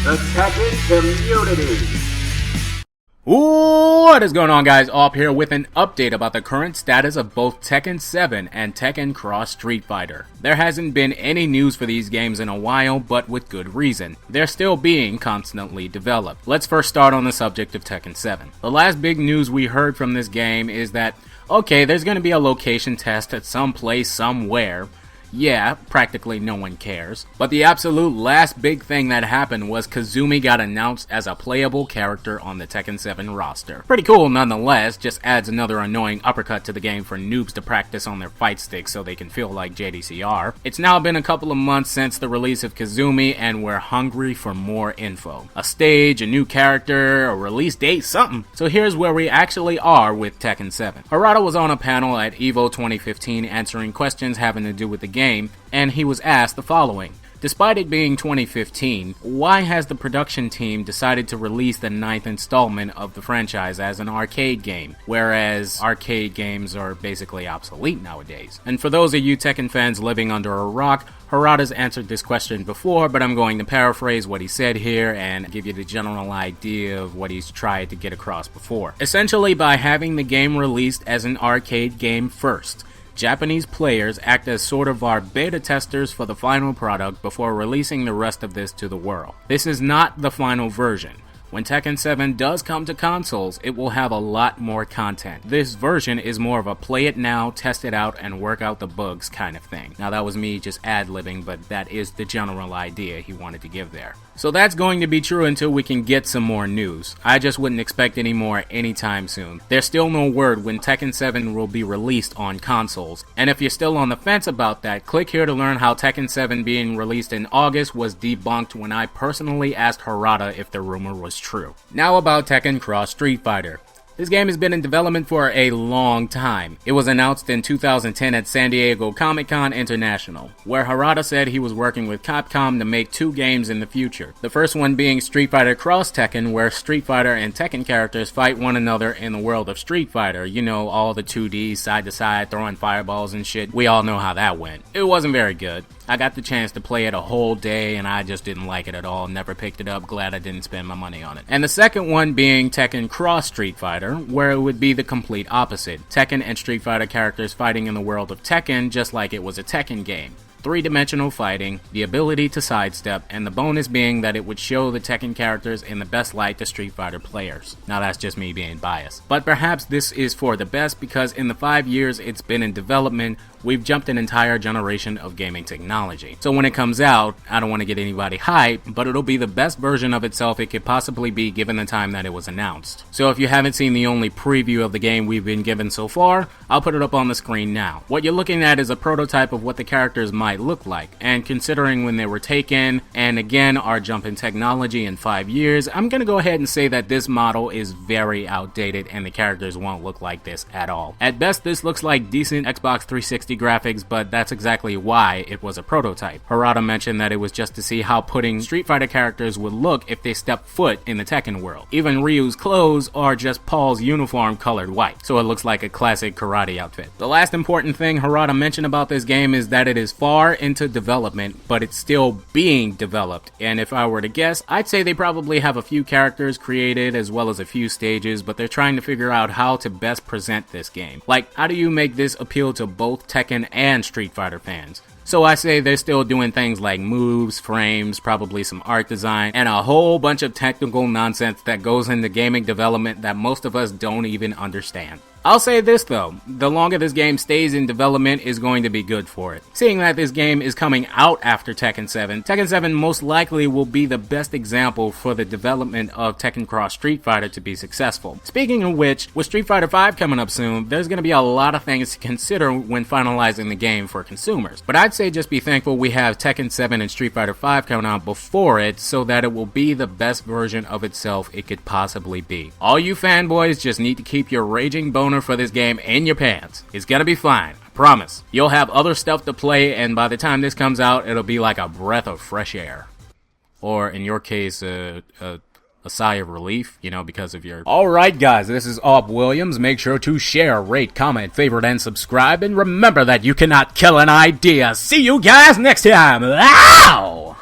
the Tekken community. What is going on, guys? Awp here with an update about the current status of both Tekken 7 and Tekken Cross Street Fighter. There hasn't been any news for these games in a while, but with good reason. They're still being constantly developed. Let's first start on the subject of Tekken 7. The last big news we heard from this game is that, okay, there's going to be a location test at some place somewhere. Yeah, practically no one cares. But the absolute last big thing that happened was Kazumi got announced as a playable character on the Tekken 7 roster. Pretty cool nonetheless, just adds another annoying uppercut to the game for noobs to practice on their fight sticks so they can feel like JDCR. It's now been a couple of months since the release of Kazumi and we're hungry for more info. A stage, a new character, a release date, something. So here's where we actually are with Tekken 7. Harada was on a panel at EVO 2015 answering questions having to do with the game, and he was asked the following. Despite it being 2015, why has the production team decided to release the 9th installment of the franchise as an arcade game, whereas arcade games are basically obsolete nowadays? And for those of you Tekken fans living under a rock, Harada's answered this question before, but I'm going to paraphrase what he said here and give you the general idea of what he's tried to get across before. Essentially, by having the game released as an arcade game first, Japanese players act as sort of our beta testers for the final product before releasing the rest of this to the world. This is not the final version. When Tekken 7 does come to consoles, it will have a lot more content. This version is more of a play it now, test it out, and work out the bugs kind of thing. Now that was me just ad-libbing, but that is the general idea he wanted to give there. So that's going to be true until we can get some more news. I just wouldn't expect any more anytime soon. There's still no word when Tekken 7 will be released on consoles. And if you're still on the fence about that, click here to learn how Tekken 7 being released in August was debunked when I personally asked Harada if the rumor was true. Now about Tekken Cross Street Fighter. This game has been in development for a long time. It was announced in 2010 at San Diego Comic-Con International, where Harada said he was working with Capcom to make 2 games in the future. The first one being Street Fighter Cross Tekken, where Street Fighter and Tekken characters fight one another in the world of Street Fighter. You know, all the 2D side to side throwing fireballs and shit. We all know how that went. It wasn't very good. I got the chance to play it a whole day and I just didn't like it at all, never picked it up, glad I didn't spend my money on it. And the second one being Tekken Cross Street Fighter, where it would be the complete opposite. Tekken and Street Fighter characters fighting in the world of Tekken just like it was a Tekken game. 3-dimensional fighting, the ability to sidestep, and the bonus being that it would show the Tekken characters in the best light to Street Fighter players. Now that's just me being biased. But perhaps this is for the best because in the 5 years it's been in development, we've jumped an entire generation of gaming technology. So when it comes out, I don't want to get anybody hyped, but it'll be the best version of itself it could possibly be given the time that it was announced. So if you haven't seen the only preview of the game we've been given so far, I'll put it up on the screen now. What you're looking at is a prototype of what the characters might look like, and considering when they were taken, and again our jump in technology in 5 years, I'm gonna go ahead and say that this model is very outdated and the characters won't look like this at all. At best, this looks like decent Xbox 360 graphics, but that's exactly why it was a prototype. Harada mentioned that it was just to see how putting Street Fighter characters would look if they stepped foot in the Tekken world. Even Ryu's clothes are just Paul's uniform colored white, so it looks like a classic karate outfit. The last important thing Harada mentioned about this game is that it is far into development, but it's still being developed, and if I were to guess, I'd say they probably have a few characters created as well as a few stages, but they're trying to figure out how to best present this game. Like, how do you make this appeal to both Tekken and Street Fighter fans? So I say they're still doing things like moves, frames, probably some art design, and a whole bunch of technical nonsense that goes into gaming development that most of us don't even understand. I'll say this though, the longer this game stays in development is going to be good for it. Seeing that this game is coming out after Tekken 7, Tekken 7 most likely will be the best example for the development of Tekken Cross Street Fighter to be successful. Speaking of which, with Street Fighter 5 coming up soon, there's going to be a lot of things to consider when finalizing the game for consumers. But I'd say just be thankful we have Tekken 7 and Street Fighter 5 coming out before it so that it will be the best version of itself it could possibly be. All you fanboys just need to keep your raging boner for this game in your pants. It's gonna be fine. I promise. You'll have other stuff to play, and by the time this comes out, it'll be like a breath of fresh air. Or, in your case, a sigh of relief, you know, because of your... Alright guys, this is AwpWilliams. Make sure to share, rate, comment, favorite, and subscribe, and remember that you cannot kill an idea. See you guys next time! Ow!